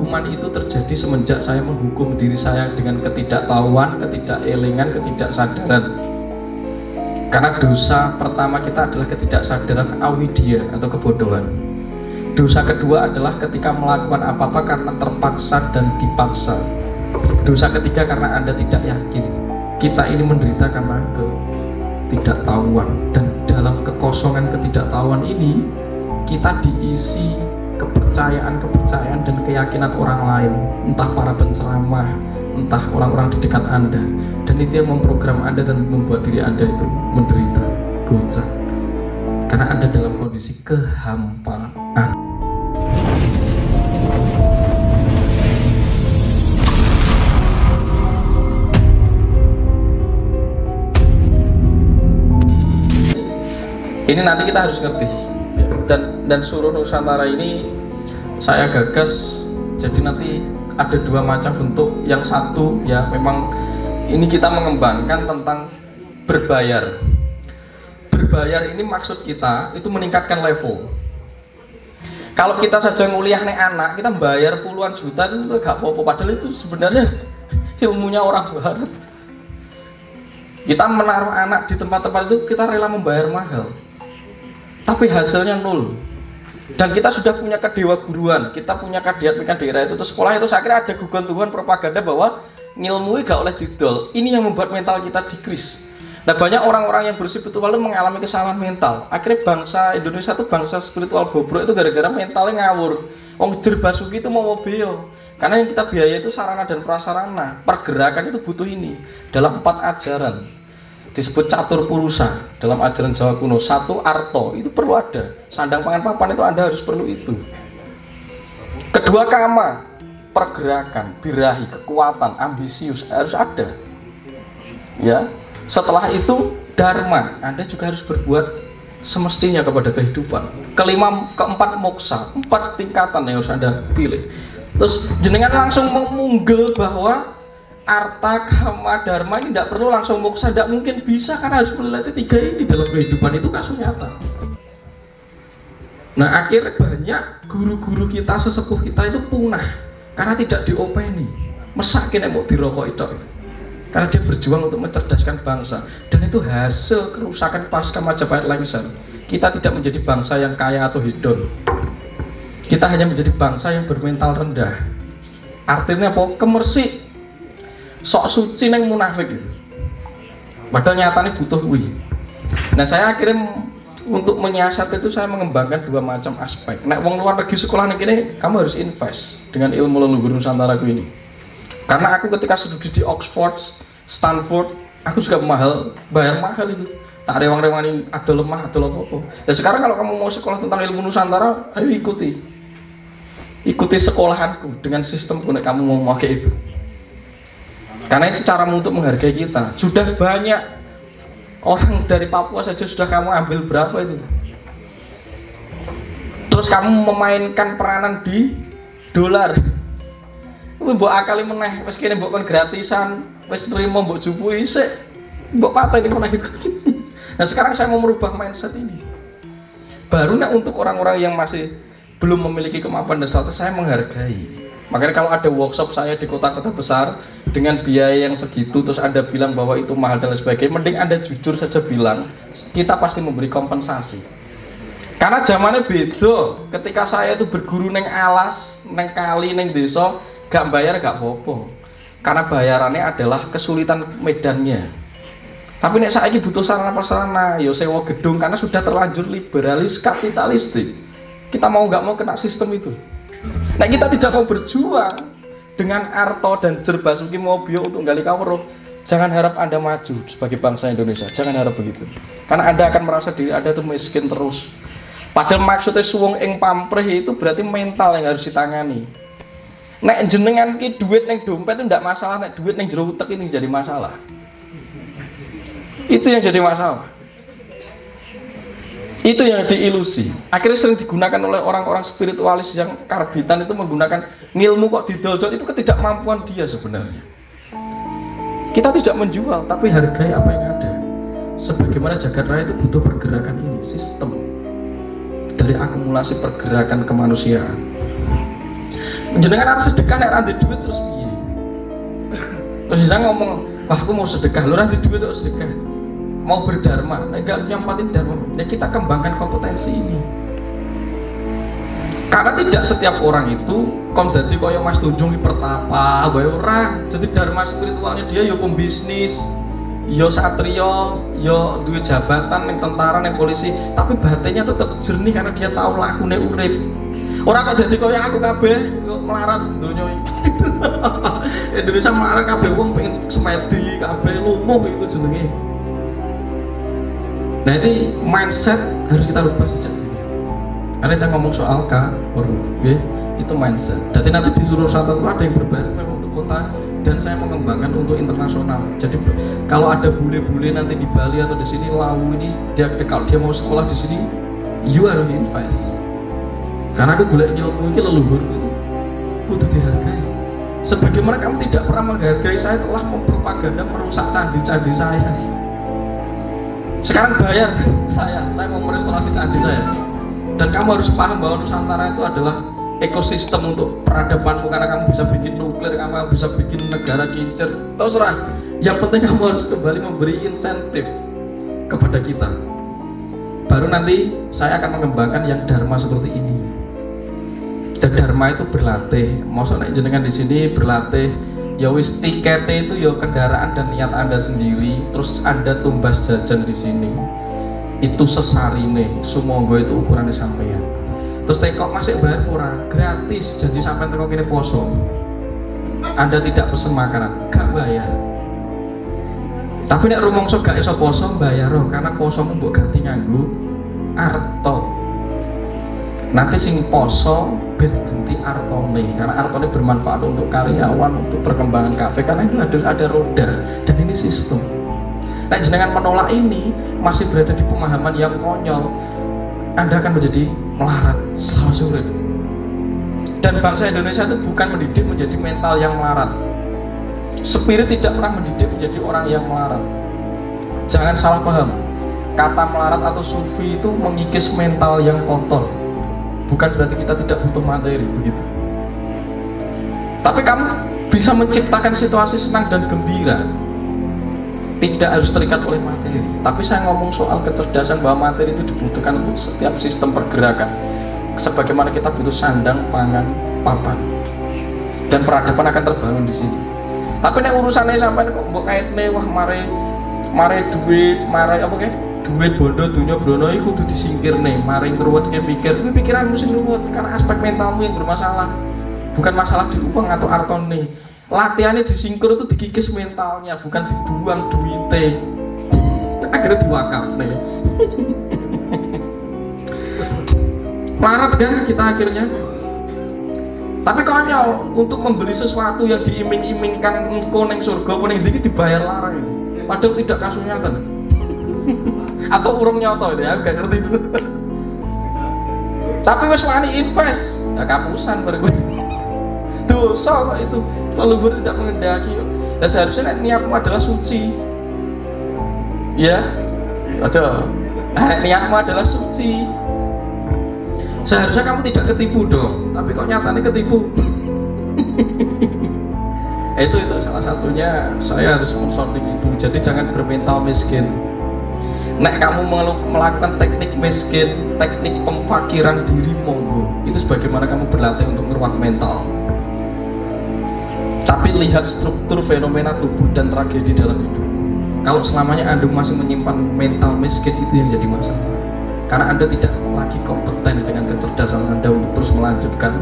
penghukuman itu terjadi semenjak saya menghukum diri saya dengan ketidaktahuan, ketidakelingan, ketidaksadaran. Karena dosa pertama kita adalah ketidaksadaran awidya atau kebodohan. Dosa kedua adalah ketika melakukan apa-apa karena terpaksa dan dipaksa. Dosa ketiga karena Anda tidak yakin. Kita ini menderita karena ketidaktahuan, dan dalam kekosongan ketidaktahuan ini kita diisi kepercayaan dan keyakinan orang lain, entah para penceramah, entah orang-orang di dekat Anda, dan itu yang memprogram Anda dan membuat diri Anda itu menderita, goncang, karena Anda dalam kondisi kehampaan. Ini nanti kita harus ngerti, dan Suruh Nusantara ini saya gagas jadi nanti ada dua macam bentuk. Yang satu ya memang ini kita mengembangkan tentang berbayar. Berbayar ini maksud kita itu meningkatkan level. Kalau kita saja nguliah nih anak, kita bayar puluhan juta itu gak apa-apa, padahal itu sebenarnya ilmunya orang barat. Kita menaruh anak di tempat-tempat itu kita rela membayar mahal, tapi hasilnya nol. Dan kita sudah punya kedewa guruan, kita punya kadiat daerah itu, terus sekolah itu saya kira ada gugon-gugon propaganda bahwa ngilmui gak oleh didol. Ini yang membuat mental kita dikris. Nah, banyak orang-orang yang berspiritual itu mengalami kesalahan mental. Akhirnya bangsa Indonesia itu bangsa spiritual bobrok itu gara-gara mentalnya ngawur. Wong Jer Basuki itu mau beo, karena yang kita biaya itu sarana dan prasarana. Pergerakan itu butuh ini dalam 4 ajaran. Disebut catur purusa dalam ajaran Jawa kuno. 1 arto itu perlu ada, sandang pangan papan itu Anda harus perlu itu. Kedua kama, pergerakan, birahi, kekuatan, ambisius harus ada. Ya, setelah itu dharma, Anda juga harus berbuat semestinya kepada kehidupan. Keempat moksa, 4 tingkatan yang harus Anda pilih. Terus jenengan langsung memunggel bahwa arta, kama, dharma ini tidak perlu langsung moksa, tidak mungkin bisa, karena harus melewati 3 ini dalam kehidupan. Itu kasus nyata. Nah, akhirnya banyak guru-guru kita, sesepuh kita itu punah karena tidak diopeni. Mesakin yang mau dirokok itu, karena dia berjuang untuk mencerdaskan bangsa, dan itu hasil kerusakan pasca Majapahit Lengser. Kita tidak menjadi bangsa yang kaya atau hedon, kita hanya menjadi bangsa yang bermental rendah. Artinya apa? Kemersik, sok suci neng munafik itu. Padahal nyatanya butuh kuwi. Nah, saya akhirnya untuk menyiasat itu saya mengembangkan 2 macam aspek. Nek wong luar negeri sekolah nek ini kamu harus invest dengan ilmu leluhur Nusantara ini. Karena aku ketika studi di Oxford, Stanford, aku juga bayar mahal itu. Tak rewang-rewangi ada lemah, ada apa-apa. Ya sekarang kalau kamu mau sekolah tentang ilmu Nusantara, ayo ikuti sekolahanku dengan sistemku nek kamu mau pakai itu. Karena itu caramu untuk menghargai kita. Sudah banyak orang dari Papua saja sudah kamu ambil berapa itu. Terus kamu memainkan peranan di dolar. Mbok akali meneh, wis kene mbok kon gratisan, wis nrimo mbok jupui sik. Mbok pateni meneh. Nah, sekarang saya mau merubah mindset ini. Baru untuk orang-orang yang masih belum memiliki kemampuan dan status, saya menghargai. Makanya kalau ada workshop saya di kota-kota besar dengan biaya yang segitu, terus Anda bilang bahwa itu mahal dan sebagainya, mending Anda jujur saja bilang, kita pasti memberi kompensasi. Karena zamannya beda. Ketika saya itu berguru neng alas, neng kali, neng desa, gak bayar gak apa-apa. Karena bayarannya adalah kesulitan medannya. Tapi nek saiki butuh sarana prasarana, ya sewa gedung, karena sudah terlanjur liberalis kapitalistik. Kita mau nggak mau kena sistem itu. Nah, kita tidak mau berjuang dengan Arto dan Jer Basuki Mobio untuk gali kawruh. Jangan harap Anda maju sebagai bangsa Indonesia. Jangan harap begitu. Karena Anda akan merasa diri Anda itu miskin terus. Padahal maksudnya suwung ing pamrih itu berarti mental yang harus ditangani. Nek jenengan ki duit neng dompet itu tidak masalah, nek duit neng jero utek ini jadi masalah. Itu yang jadi masalah. Itu yang diilusi. Akhirnya sering digunakan oleh orang-orang spiritualis yang karbitan itu menggunakan ngilmu kok didol-dol, itu ketidakmampuan dia sebenarnya. Kita tidak menjual, tapi hargai apa yang ada. Sebagaimana jagat raya itu butuh pergerakan ini, sistem dari akumulasi pergerakan kemanusiaan. Jenengan harus sedekah nek ora ndek duit terus piye? Terus bisa ngomong, wah aku mau sedekah, lu ora ndek duit terus sedekah. Mau berdharma, nek gak nyampatin dharma, ya kita kembangkan kompetensi ini. Karena tidak setiap orang itu kon dadi kaya Mas Tunjung pertapa, kaya orang. Jadi dharma spiritualnya dia yo pembisnis, yo satrio, yo duwe jabatan ning tentara, ning polisi, tapi batinnya tetap jernih karena dia tahu lakune urip. Ora kok dadi kaya aku kabeh melarat donya iki. Indonesia melarat kabeh wong pengen semedi, kabeh lumuh itu jenenge. Nah ini mindset harus kita rubah sejak dini. Karena kita ngomong soal ya, itu mindset. Jadi nanti di Surosanto itu ada yang berbalik memang untuk kota dan saya mengembangkan untuk internasional. Jadi kalau ada bule-bule nanti di Bali atau di sini Lawu ini kalau dia mau sekolah di sini, you harus invest. Karena aku golek ilmu ini leluhur itu kudu dihargai. Sebagaimana kamu tidak pernah menghargai saya telah mempropaganda merusak candi-candi saya. Sekarang bayar saya mau merestorasi candi saya. Dan kamu harus paham bahwa Nusantara itu adalah ekosistem untuk peradabanmu, karena kamu bisa bikin nuklir, kamu bisa bikin negara kincir, terserah. Yang penting kamu harus kembali memberi insentif kepada kita. Baru nanti saya akan mengembangkan yang dharma seperti ini. Dan dharma itu berlatih. Maksudnya jenengan di sini berlatih. Ya wis tiketnya itu ya kendaraan dan niat Anda sendiri. Terus Anda tumbas jajan di sini. Itu sesarine, sumangga itu ukurannya sampeyan. Terus tekok masih bayar murah, gratis, janji sampai tekok ini poso. Anda tidak pesen makanan, gak bayar. Tapi nek rumangsa gak iso poso bayar loh, karena posomu mbok ganti nganggo arto. Nanti sing poso ben ganti artone, karena artone bermanfaat untuk karyawan, untuk perkembangan kafe, karena itu ada roda dan ini sistem. Nah jenengan menolak ini masih berada di pemahaman yang konyol, Anda akan menjadi melarat selama sulit. Dan bangsa Indonesia itu bukan mendidik menjadi mental yang melarat. Spirit tidak pernah mendidik menjadi orang yang melarat. Jangan salah paham, kata melarat atau sufi itu mengikis mental yang kotor. Bukan berarti kita tidak butuh materi, begitu. Tapi kamu bisa menciptakan situasi senang dan gembira, tidak harus terikat oleh materi. Tapi saya ngomong soal kecerdasan, bahwa materi itu dibutuhkan untuk setiap sistem pergerakan. Sebagaimana kita butuh sandang, pangan, papan, dan peradaban akan terbangun di sini. Tapi nek urusannya sampai kok mbok kaitne wah mare duit, mare apa kayak duit bondo dunya brono iku kudu disingkirne, mare ngruwet ke pikir. Kuwi pikiranmu sing ruwet karena aspek mentalmu yang bermasalah. Bukan masalah di uang atau artone. Latihannya disingkur itu dikikis mentalnya, bukan dibuang duitnya. Akhirnya diwakaf nih. Melarat kan kita akhirnya. Tapi konyol, untuk membeli sesuatu yang diiming-imingkan engko ning surga, kuning dikit dibayar larang. Padahal tidak kasus nyata. Atau urung nyata ya, gak ngerti itu. Tapi wis wani invest, ya kapusan baru. Dosa kok itu. Leluhur tidak mengendaki. Dan seharusnya niatmu adalah suci. Ya, aja. Niatmu adalah suci. Seharusnya kamu tidak ketipu dong. Tapi kok nyatanya ketipu. itu salah satunya saya harus mensorting itu. Jadi jangan bermental miskin. Nek kamu melakukan teknik miskin, teknik pemfakiran diri, monggo. Itu sebagaimana kamu berlatih untuk meruak mental. Tapi lihat struktur fenomena tubuh dan tragedi dalam hidup. Kalau selamanya Anda masih menyimpan mental miskin, itu yang jadi masalah. Karena Anda tidak lagi kompeten dengan kecerdasan Anda untuk terus melanjutkan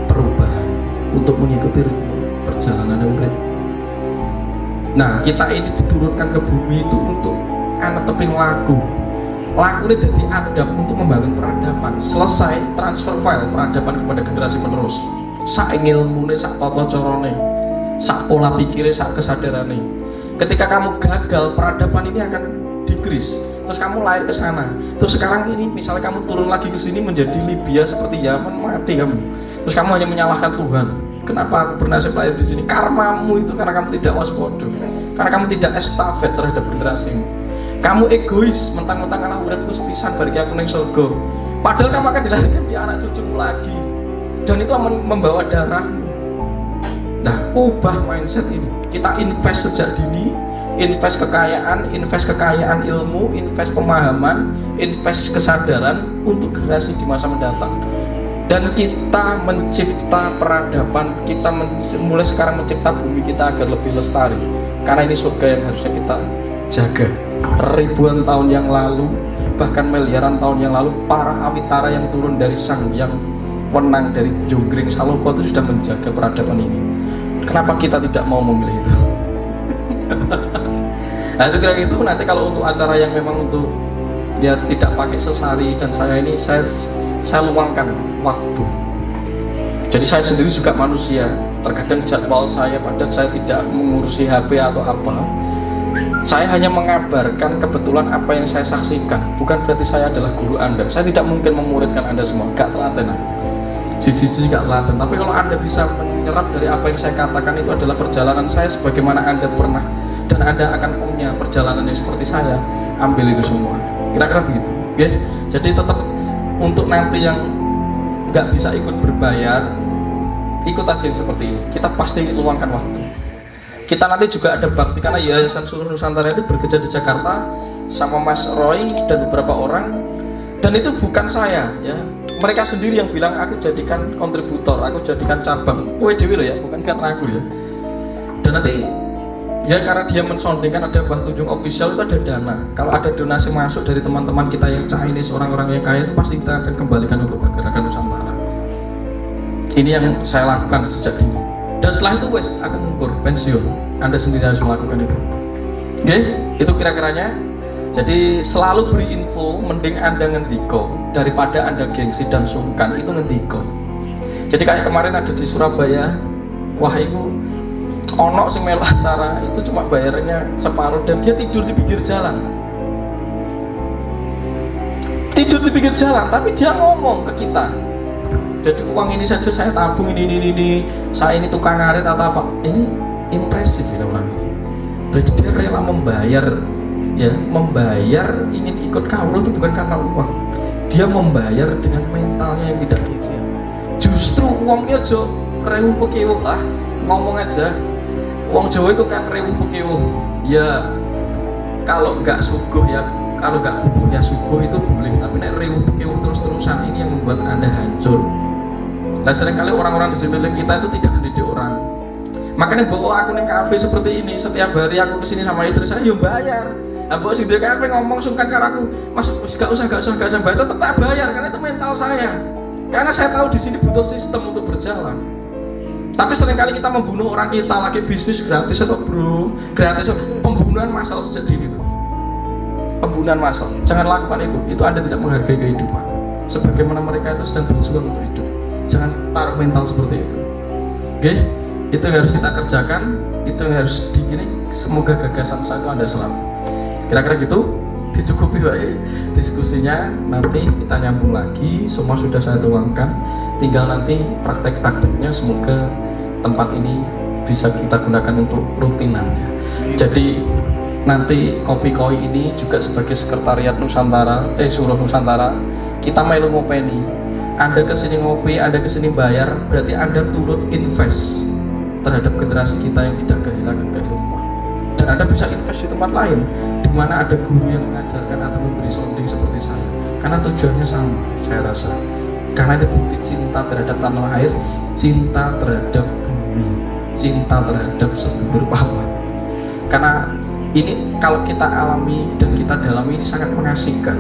perubahan, untuk mengikuti perjalanan Anda. Nah, kita ini diturunkan ke bumi itu untuk anak teping laku. Laku ini jadi adab untuk membangun peradaban. Selesai transfer file peradaban kepada generasi menerus. Sak ngilmune, sak tata carane, sak pola pikirnya, sak kesadarannya. Ketika kamu gagal, peradaban ini akan dikris. Terus kamu lahir ke sana. Terus sekarang ini, misalnya kamu turun lagi ke sini menjadi Libya seperti Yaman, mati kamu. Terus kamu hanya menyalahkan Tuhan. Kenapa aku bernasib lahir di sini? Karmamu itu karena kamu tidak waspada. Karena kamu tidak estafet terhadap generasimu. Kamu egois, mentang-mentang anak uripku sepisan bagi aku ning surga. Padahal kamu akan dilahirkan di anak cucumu lagi. dan itu membawa darahmu. Nah, ubah mindset ini. Kita invest sejak dini, invest kekayaan ilmu, invest pemahaman, invest kesadaran untuk generasi di masa mendatang. Dan kita mencipta peradaban, kita mulai sekarang mencipta bumi kita agar lebih lestari. Karena ini surga yang harusnya kita jaga. Ribuan tahun yang lalu, bahkan miliaran tahun yang lalu, para awitara yang turun dari Sang Yang Wenang dari Jonggring Saloka itu sudah menjaga peradaban ini. Kenapa kita tidak mau memilih itu? Nah itu kira-kira itu. Nanti kalau untuk acara yang memang untuk dia tidak pakai sesari dan saya luangkan waktu. Jadi saya sendiri juga manusia, terkadang jadwal saya padat, saya tidak mengurusi HP atau apa. Saya hanya mengabarkan kebetulan apa yang saya saksikan. Bukan berarti saya adalah guru Anda. Saya tidak mungkin memuridkan Anda semua, gak telaten. Sisi gak telaten. Tapi kalau Anda bisa menyerap dari apa yang saya katakan, itu adalah perjalanan saya sebagaimana Anda pernah, dan Anda akan punya perjalanan yang seperti saya. Ambil itu semua. Kira-kira begitu. Ya? Jadi tetap untuk nanti yang nggak bisa ikut berbayar, ikut aja yang seperti ini. Kita pasti luangkan waktu. Kita nanti juga ada bakti, karena Yayasan Suruh Nusantara itu bekerja di Jakarta sama Mas Roy dan beberapa orang. Dan itu bukan saya, ya. Mereka sendiri yang bilang aku jadikan kontributor, aku jadikan cabang. Dewi loh ya, bukan karena aku ya. Dan nanti ya karena dia mensondingkan ada Mbah Tunjung official, itu ada dana. Kalau ada donasi masuk dari teman-teman kita yang Chinese, orang-orang yang kaya, itu pasti kita akan kembalikan untuk pergerakan Nusantara. Ini yang saya lakukan sejak dini. Dan setelah itu wes aku mundur pensiun. Anda sendiri harus melakukan itu. Oke, itu kira-kiranya. Jadi selalu beri info, mending Anda ngendiko daripada Anda gengsi dan sungkan. Itu ngendiko. Jadi kayak kemarin ada di Surabaya, wah itu ono sing melu acara, itu cuma bayarnya separuh dan dia tidur di pinggir jalan. Tidur di pinggir jalan, tapi dia ngomong ke kita. Jadi uang ini saja saya tabung, ini, saya ini tukang ngarit atau apa. Ini impresif ya orang. Berarti dia rela membayar, ya, membayar ingin ikut kawula itu bukan karena uang. Dia membayar dengan mentalnya yang tidak gengsi. Justru uangnya jo rewu pekewuh lah, ngomong aja. Uang Jawa itu kan rewu pekewuh. Ya kalau nggak suguh ya, kalau nggak bubuh ya subuh itu boleh. Tapi nek rewu pekewuh terus-terusan, ini yang membuat Anda hancur. Nah seringkali orang-orang di sekeliling kita itu tidak mendidik orang. Makanya bawa aku neng kafe seperti ini, setiap hari aku kesini sama istri saya, yo bayar. Nah bawa si kafe ngomong sungkan ke aku, mas gak usah bayar, tetap tak bayar karena itu mental saya. Karena saya tahu di sini butuh sistem untuk berjalan. Tapi seringkali kita membunuh orang kita, lagi bisnis gratis atau bro, gratis, pembunuhan massal sejak dini itu. Pembunuhan massal, jangan lakukan itu Anda tidak menghargai kehidupan. Sebagaimana mereka itu sedang berjuang untuk hidup. Jangan taruh mental seperti itu. Oke, itu yang harus kita kerjakan, itu yang harus digini. Semoga gagasan saya itu Anda selamat. Kira-kira gitu, dicukupi baik diskusinya. Nanti kita nyambung lagi. Semua sudah saya tuangkan. Tinggal nanti praktek-prakteknya. Semoga tempat ini bisa kita gunakan untuk rutinannya. Jadi nanti Kopi Koi ini juga sebagai sekretariat Nusantara, Suruh Nusantara. Kita melu ngopeni. Anda kesini ngopi, Anda kesini bayar, berarti Anda turut invest terhadap generasi kita yang tidak kehilangan keilmuan. Dan Anda bisa invest di tempat lain, di mana ada guru yang mengajarkan atau memberi sounding seperti saya. Karena tujuannya sama, saya rasa. Karena ada bukti cinta terhadap tanah air, cinta terhadap bumi, cinta terhadap sedulur pahlawan. Karena ini kalau kita alami dan kita dalami, ini sangat mengasihkan.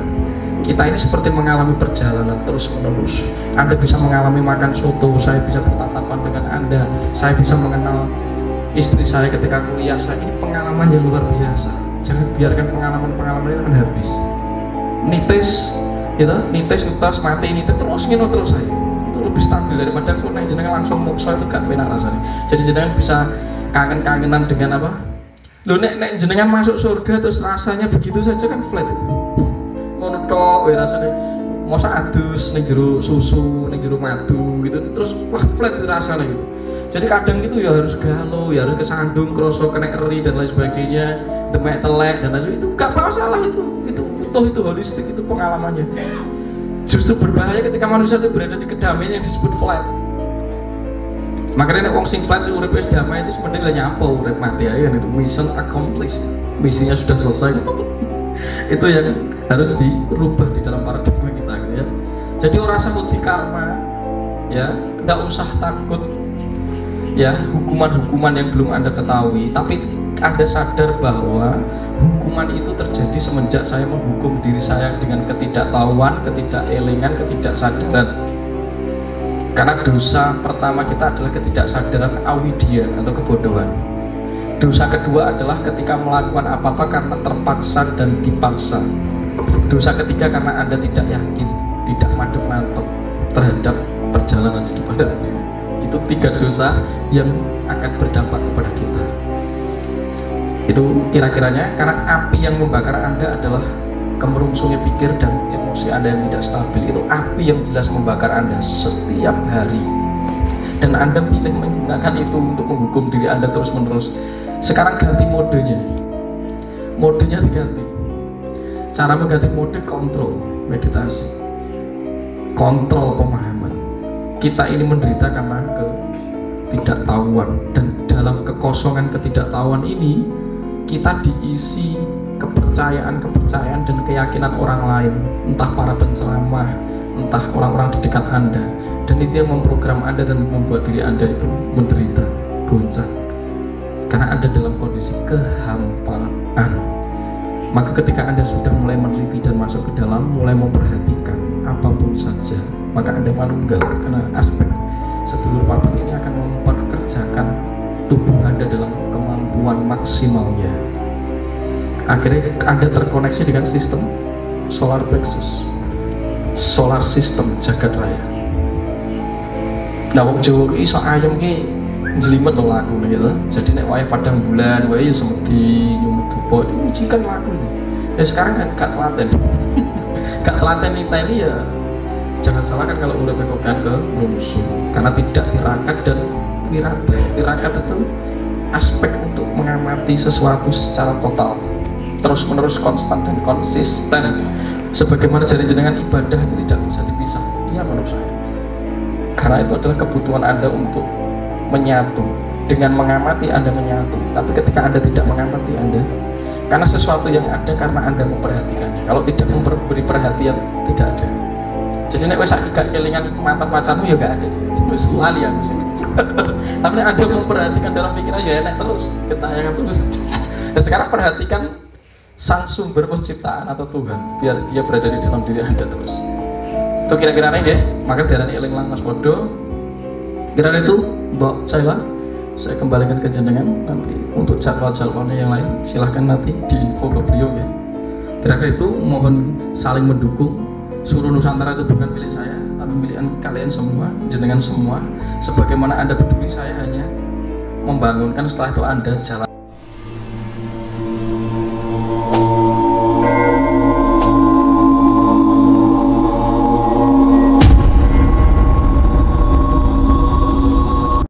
Kita ini seperti mengalami perjalanan terus menerus. Anda bisa mengalami makan soto, saya bisa bertatapan dengan Anda, saya bisa mengenal istri saya ketika kuliah. Ini pengalaman yang luar biasa. Jangan biarkan pengalaman-pengalaman ini habis. Nitis, gitu, nitis mati, nitis terus ngino terus saya. Itu lebih stabil daripada kalau naik jenengan langsung muksa, itu gak penak rasanya. Jadi jenengan bisa kangen-kangenan dengan apa? Lu nek jenengan masuk surga terus rasanya begitu saja kan flat itu. Ngono tok rasane. Masa adus ning jero susu, ning jero madu gitu. Terus wah flat itu rasanya gitu. Jadi kadang gitu ya harus galau, ya harus kesandung, kroso, kena eri dan lain sebagainya, demek telek dan lain sebagainya. Itu gak masalah itu utuh, itu holistik, itu pengalamannya. Justru berbahaya ketika manusia itu berada di kedamaian yang disebut flat. Makanya nek wong sing flat urip wis damai itu sebenarnya nyapo urip mati aja kan, itu mission accomplished, misinya sudah selesai. Itu yang harus dirubah di dalam paradigma kita gitu ya. Jadi orang sebut di karma ya, nggak usah takut ya hukuman-hukuman yang belum Anda ketahui, tapi Anda sadar bahwa hukuman itu terjadi semenjak saya menghukum diri saya dengan ketidaktahuan, ketidakelegan, ketidaksadaran. Karena dosa pertama kita adalah ketidaksadaran awidya atau kebodohan. Dosa kedua adalah ketika melakukan apa-apa karena terpaksa dan dipaksa. Dosa ketiga karena Anda tidak yakin, tidak mantap terhadap perjalanan hidup Anda sendiri. Itu 3 dosa yang akan berdampak kepada kita. Itu kira-kiranya karena api yang membakar Anda adalah kemerungsungnya pikir dan emosi Anda yang tidak stabil. Itu api yang jelas membakar Anda setiap hari, dan Anda pilih menggunakan itu untuk menghukum diri Anda terus-menerus. Sekarang ganti modenya diganti. Cara mengganti mode kontrol, meditasi, kontrol pemahaman. Kita ini menderita karena ketidaktahuan, dan dalam kekosongan ketidaktahuan ini kita diisi kepercayaan dan keyakinan orang lain, entah para penceramah, entah orang-orang di dekat Anda, dan itu yang memprogram Anda dan membuat diri Anda itu menderita, goncang, karena Anda dalam kondisi kehampaan. Maka ketika Anda sudah mulai meneliti dan masuk ke dalam, mulai memperhatikan apapun saja, maka Anda manunggal, karena aspek sedulur papan ini akan memperkerjakan tubuh Anda dalam kemampuan maksimalnya. Akhirnya Anda terkoneksi dengan sistem solar plexus, solar system jagat raya. Nah, wong Jawa ki iso ayam ki jelimet lho laku gitu. Jadi nek wae padang bulan, wae ya semedi nyumut dupo iki kan laku. Ya sekarang kan gak telaten. Gak telaten nita ini ya jangan salahkan kalau udah berkokan ke musuh, karena tidak tirakat dan wirada. Tirakat itu aspek untuk mengamati sesuatu secara total, terus-menerus, konstan dan konsisten. Sebagaimana jadi jenengan ibadah itu tidak bisa dipisah. Iya menurut saya. Karena itu adalah kebutuhan Anda untuk menyatu. Dengan mengamati Anda menyatu. Tapi ketika Anda tidak mengamati Anda, karena sesuatu yang ada karena Anda memperhatikannya. Kalau tidak memberi perhatian, tidak ada. Jadi nek wis gak kelingan mantan pacarmu ya gak ada. Wis lali aku sih. Tapi nek Anda memperhatikan dalam pikiran ya enak terus, ketayangan terus. Dan sekarang perhatikan sang sumber penciptaan atau Tuhan, biar dia berada di dalam diri Anda terus. Itu kira-kira ini ya, maka diarani eling lang mas podo. Kira-kira itu Mbak saya kembalikan ke jenengan nanti untuk jadwal-jadwalnya yang lain. Silahkan nanti diinfo ke beliau ya. Kira-kira itu mohon saling mendukung. Suruh Nusantara itu bukan milik saya, tapi milik kalian semua, jenengan semua. Sebagaimana Anda peduli, saya hanya membangunkan, setelah itu Anda jalan.